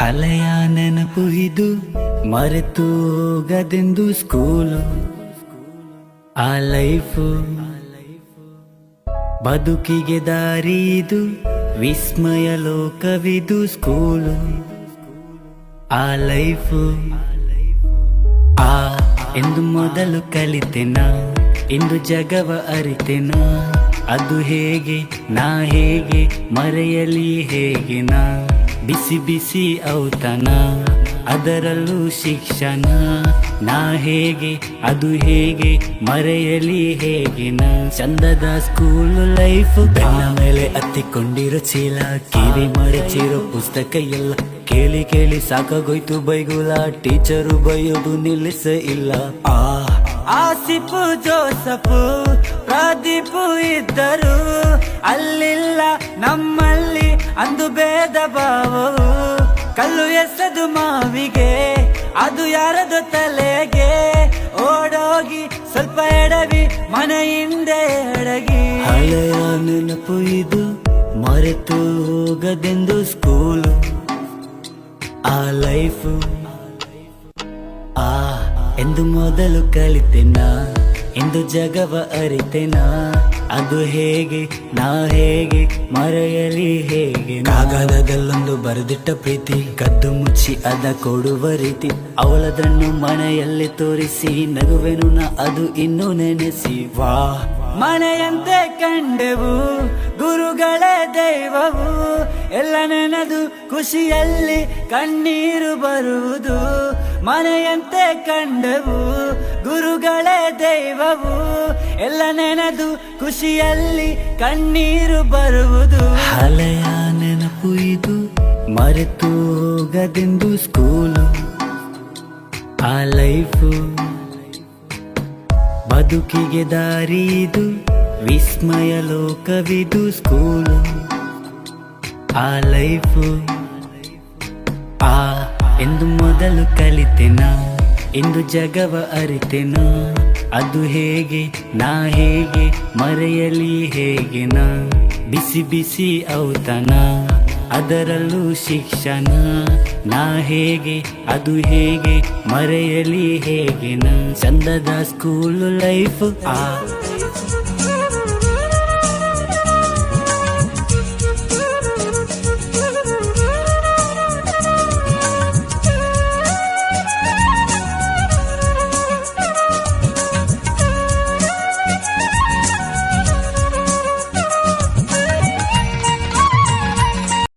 ಹಳೆಯ ನೆನಪು ಇದು ಮರೆತು ಹೋಗದೆಂದು ಸ್ಕೂಲು ಆ ಲೈಫು ಬದುಕಿಗೆ ದಾರಿ ಇದು ವಿಸ್ಮಯ ಲೋಕವಿದು ಸ್ಕೂಲು ಆ ಲೈಫು ಆ ಎಂದು ಮೊದಲು ಕಲಿತೆನ ಇಂದು ಜಗವ ಅರಿತೆನ ಅದು ಹೇಗೆ ನಾ ಹೇಗೆ ಮರೆಯಲಿ ಹೇಗೆ ನಾ ಬಿಸಿ ಬಿಸಿ ಔತಣ ಅದರಲ್ಲೂ ಶಿಕ್ಷಣ ನಾ ಹೇಗೆ ಅದು ಹೇಗೆ ಮರೆಯಲಿ ಹೇಗೆ ನಾ ಚಂದದ ಸ್ಕೂಲ್ ಲೈಫ್ ಬೆನ್ನ ಮೇಲೆ ಹತ್ತಿಕೊಂಡಿರೋ ಚೀಲ ಕಿವಿ ಮಡಚಿರೋ ಪುಸ್ತಕ ಎಲ್ಲ ಕೇಳಿ ಕೇಳಿ ಸಾಕಾಗೋಯ್ತು ಬೈಗುಲ ಟೀಚರು ಬೈಯೋದು ನಿಲ್ಲಿಸ ಇಲ್ಲ ಆಸಿಫು ಜೋಸಫು ಪ್ರದೀಪು ಇದ್ದರು ಅಲ್ಲಿಲ್ಲ ನಮ್ಮಲ್ಲಿ ಅಂದು ಭೇದ ಭಾವವು ಕಲ್ಲು ಎಸೆದು ಮಾವಿಗೆ ಅದು ಯಾರದು ತಲೆಗೆ ಓಡೋಗಿ ಸ್ವಲ್ಪ ಎಡವಿ ಮನೆ ಹಿಂದೆ ಅಡಗಿ ಹಳೆಯ ನೆನಪು ಇದು ಮರೆತು ಹೋಗದೆಂದು ಸ್ಕೂಲು ಆ ಲೈಫು ಎಂದು ಮೊದಲು ಕಲಿತೆನ ಇಂದು ಜಗವ ಅರಿತೆನ ಅದು ಹೇಗೆ ನಾ ಹೇಗೆ ಮರೆಯಲಿ ಹೇಗೆ ಕಾಗದದಲ್ಲೊಂದು ಬರೆದಿಟ್ಟ ಪ್ರೀತಿ ಕದ್ದು ಮುಚ್ಚಿ ಅದ ಕೊಡುವ ರೀತಿ ಅವಳದನ್ನು ಮನೆಯಲ್ಲಿ ತೋರಿಸಿ ನಗುವೆನು ನಾ ಅದು ಇನ್ನೂ ನೆನೆಸಿ ವಾ ಮನೆಯಂತೆ ಕಂಡೆವು ಗುರುಗಳೇ ದೈವವು ಎಲ್ಲ ನೆನೆದು ಖುಷಿಯಲ್ಲಿ ಕಣ್ಣೀರು ಬರುವುದು ಮನೆಯಂತೆ ಕಂಡೆವು ಗುರುಗಳೇ ದೈವವು ಎಲ್ಲ ನೆನೆದು ಖುಷಿಯಲ್ಲಿ ಕಣ್ಣೀರು ಬರುವುದು ಹಳೆಯ ನೆನಪು ಇದು ಮರೆತು ಹೋಗದೆಂದು ಸ್ಕೂಲು ಆ ಲೈಫು ಬದುಕಿಗೆ ದಾರಿ ಇದು ವಿಸ್ಮಯ ಲೋಕವಿದು ಸ್ಕೂಲು ಆ ಲೈಫು ಎಂದು ಮೊದಲು ಕಲಿತೆನ ಇಂದು ಜಗವ ಅರಿತೆನ ಅದು ಹೇಗೆ ನಾ ಹೇಗೆ ಮರೆಯಲಿ ಹೇಗೆ ನಾ ಬಿಸಿ ಬಿಸಿ ಔತಣ ಅದರಲ್ಲೂ ಶಿಕ್ಷಣ ನಾ ಹೇಗೆ ಅದು ಹೇಗೆ ಮರೆಯಲಿ ಹೇಗೆ ನಾ ಚಂದದ ಸ್ಕೂಲ್ ಲೈಫ್